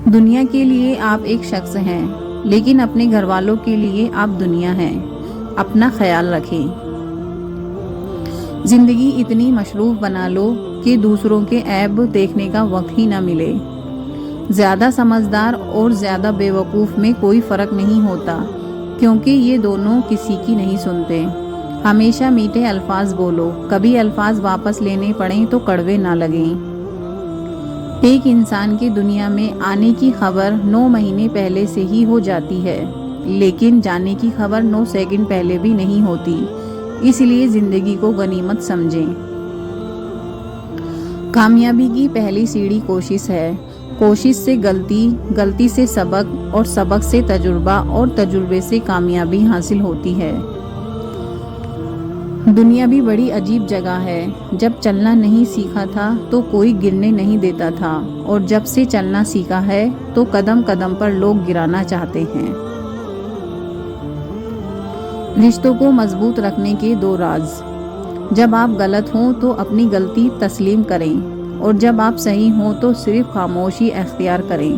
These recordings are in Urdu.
دنیا کے لیے آپ ایک شخص ہیں، لیکن اپنے گھر والوں کے لیے آپ دنیا ہیں۔ اپنا خیال رکھیں۔ زندگی اتنی مصروف بنا لو کہ دوسروں کے عیب دیکھنے کا وقت ہی نہ ملے۔ زیادہ سمجھدار اور زیادہ بے وقوف میں کوئی فرق نہیں ہوتا، کیونکہ یہ دونوں کسی کی نہیں سنتے۔ ہمیشہ میٹھے الفاظ بولو، کبھی الفاظ واپس لینے پڑیں تو کڑوے نہ لگیں۔ ایک انسان کی دنیا میں آنے کی خبر 9 مہینے پہلے سے ہی ہو جاتی ہے، لیکن جانے کی خبر 9 سیکنڈ پہلے بھی نہیں ہوتی۔ اس لیے زندگی کو غنیمت سمجھیں۔ کامیابی کی پہلی سیڑھی کوشش ہے۔ کوشش سے غلطی، غلطی سے سبق، اور سبق سے تجربہ، اور تجربے سے کامیابی حاصل ہوتی ہے۔ دنیا بھی بڑی عجیب جگہ ہے۔ جب چلنا نہیں سیکھا تھا تو کوئی گرنے نہیں دیتا تھا، اور جب سے چلنا سیکھا ہے تو قدم قدم پر لوگ گرانا چاہتے ہیں۔ رشتوں کو مضبوط رکھنے کے 2 راز۔ جب آپ غلط ہوں تو اپنی غلطی تسلیم کریں، اور جب آپ صحیح ہوں تو صرف خاموشی اختیار کریں۔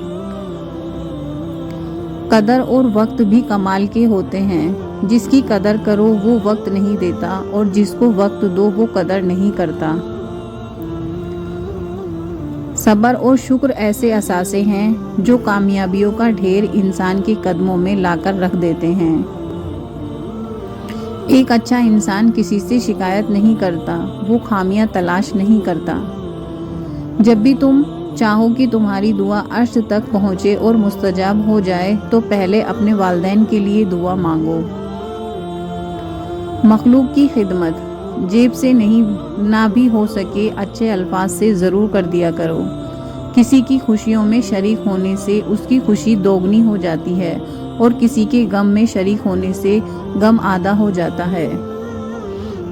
قدر اور وقت بھی کمال کے ہوتے ہیں۔ جس کی قدر کرو وہ وقت نہیں دیتا، اور جس کو وقت دو وہ قدر نہیں کرتا۔ صبر اور شکر ایسے اثاثے ہیں جو کامیابیوں کا ڈھیر انسان کے قدموں میں لا کر رکھ دیتے ہیں۔ ایک اچھا انسان کسی سے شکایت نہیں کرتا، وہ خامیاں تلاش نہیں کرتا۔ جب بھی تم چاہو کہ تمہاری دعا عرش تک پہنچے اور مستجاب ہو جائے تو پہلے اپنے والدین کے لیے دعا مانگو۔ مخلوق کی خدمت جیب سے نہیں نہ بھی ہو سکے اچھے الفاظ سے ضرور کر دیا کرو۔ کسی کی خوشیوں میں شریک ہونے سے اس کی خوشی دوگنی ہو جاتی ہے، اور کسی کے غم میں شریک ہونے سے غم آدھا ہو جاتا ہے۔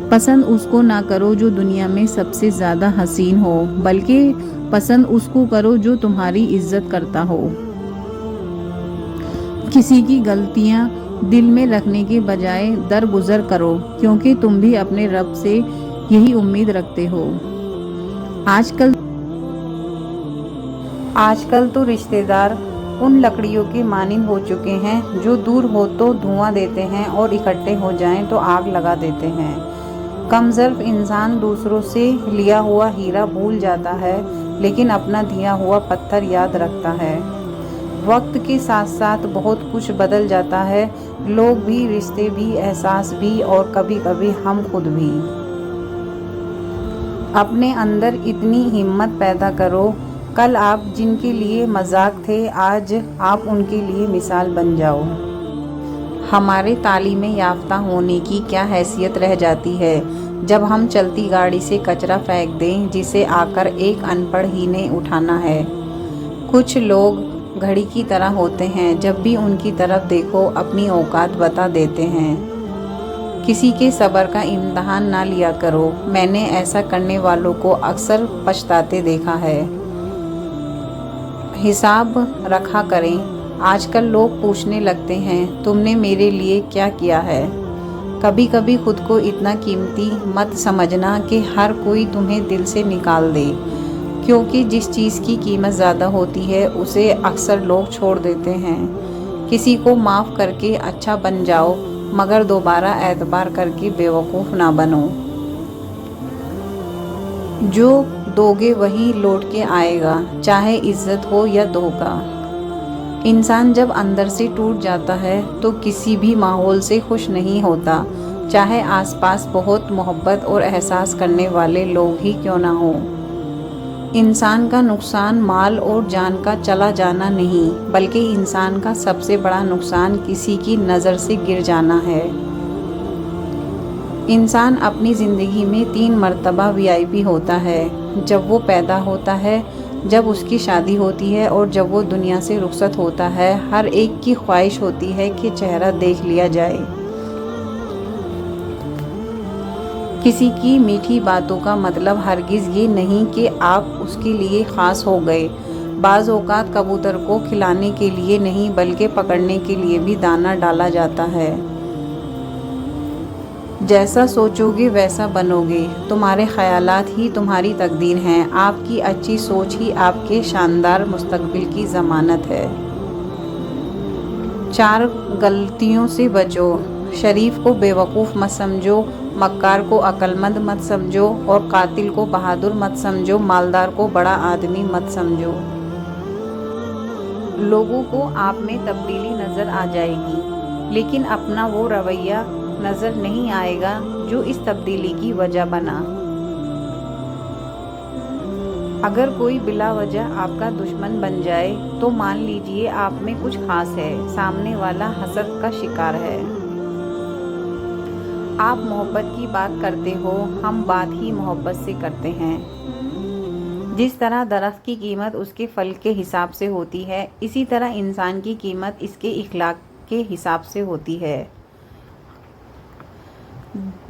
پسند اس کو نہ کرو جو دنیا میں سب سے زیادہ حسین ہو، بلکہ پسند اس کو کرو جو تمہاری عزت کرتا ہو۔ کسی کی غلطیاں دل میں رکھنے کے بجائے درگزر کرو، کیونکہ تم بھی اپنے رب سے یہی امید رکھتے ہو۔ آج کل تو رشتہ دار ان لکڑیوں کے مانند ہو چکے ہیں جو دور ہو تو دھواں دیتے ہیں اور اکٹھے ہو جائیں تو آگ لگا دیتے ہیں۔ کم ظرف انسان دوسروں سے لیا ہوا ہیرا بھول جاتا ہے، لیکن اپنا دیا ہوا پتھر یاد رکھتا ہے۔ وقت کے ساتھ ساتھ بہت کچھ بدل جاتا ہے، لوگ بھی، رشتے بھی، احساس بھی، اور کبھی کبھی ہم خود بھی۔ اپنے اندر اتنی ہمت پیدا کرو، کل آپ جن کے لیے مذاق تھے آج آپ ان کے لیے مثال بن جاؤ۔ ہمارے تعلیم یافتہ ہونے کی کیا حیثیت رہ جاتی ہے جب ہم چلتی گاڑی سے کچرا پھینک دیں جسے آ کر ایک ان پڑھ ہی نے اٹھانا ہے۔ کچھ لوگ گھڑی کی طرح ہوتے ہیں، جب بھی ان کی طرف دیکھو اپنی اوقات بتا دیتے ہیں۔ کسی کے صبر کا امتحان نہ لیا کرو، میں نے ایسا کرنے والوں کو اکثر پچھتاتے دیکھا ہے۔ حساب رکھا کریں۔ آج کل لوگ پوچھنے لگتے ہیں تم نے میرے لیے کیا کیا ہے؟ کبھی کبھی خود کو اتنا قیمتی مت سمجھنا کہ ہر کوئی تمہیں دل سے نکال دے، کیونکہ جس چیز کی قیمت زیادہ ہوتی ہے اسے اکثر لوگ چھوڑ دیتے ہیں۔ کسی کو معاف کر کے اچھا بن جاؤ، مگر دوبارہ اعتبار کر کے بے وقوف نہ بنو۔ جو دوگے وہی لوٹ کے آئے گا، چاہے عزت ہو یا دھوکہ۔ انسان جب اندر سے ٹوٹ جاتا ہے تو کسی بھی ماحول سے خوش نہیں ہوتا، چاہے آس پاس بہت محبت اور احساس کرنے والے لوگ ہی کیوں نہ ہوں۔ انسان کا نقصان مال اور جان کا چلا جانا نہیں، بلکہ انسان کا سب سے بڑا نقصان کسی کی نظر سے گر جانا ہے۔ انسان اپنی زندگی میں 3 مرتبہ VIP ہوتا ہے: جب وہ پیدا ہوتا ہے، جب اس کی شادی ہوتی ہے، اور جب وہ دنیا سے رخصت ہوتا ہے۔ ہر ایک کی خواہش ہوتی ہے کہ چہرہ دیکھ لیا جائے۔ کسی کی میٹھی باتوں کا مطلب ہرگز یہ نہیں کہ آپ اس کے لیے خاص ہو گئے۔ بعض اوقات کبوتر کو کھلانے کے لیے نہیں بلکہ پکڑنے کے لیے بھی دانہ ڈالا جاتا ہے۔ جیسا سوچو گے ویسا بنو گے، تمہارے خیالات ہی تمہاری تقدیر ہیں، آپ کی اچھی سوچ ہی آپ کے شاندار مستقبل کی ضمانت ہے۔ 4 غلطیوں سے بچو۔ شریف کو بیوقوف مت سمجھو، مکار کو عقل مند مت سمجھو اور قاتل کو بہادر مت سمجھو، مالدار کو بڑا آدمی مت سمجھو۔ لوگوں کو آپ میں تبدیلی نظر آ جائے گی، لیکن اپنا وہ رویہ نظر نہیں آئے گا جو اس تبدیلی کی وجہ بنا۔ اگر کوئی بلا وجہ آپ کا دشمن بن جائے تو مان لیجیے آپ میں کچھ خاص ہے، سامنے والا حسد کا شکار ہے۔ آپ محبت کی بات کرتے ہو، ہم بات ہی محبت سے کرتے ہیں۔ جس طرح درخت کی قیمت اس کے پھل کے حساب سے ہوتی ہے، اسی طرح انسان کی قیمت اس کے اخلاق کے حساب سے ہوتی ہے۔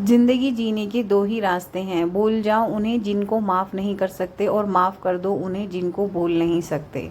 زندگی جینے کے 2 ہی راستے ہیں، بھول جاؤ انہیں جن کو معاف نہیں کر سکتے اور معاف کر دو انہیں جن کو بھول نہیں سکتے۔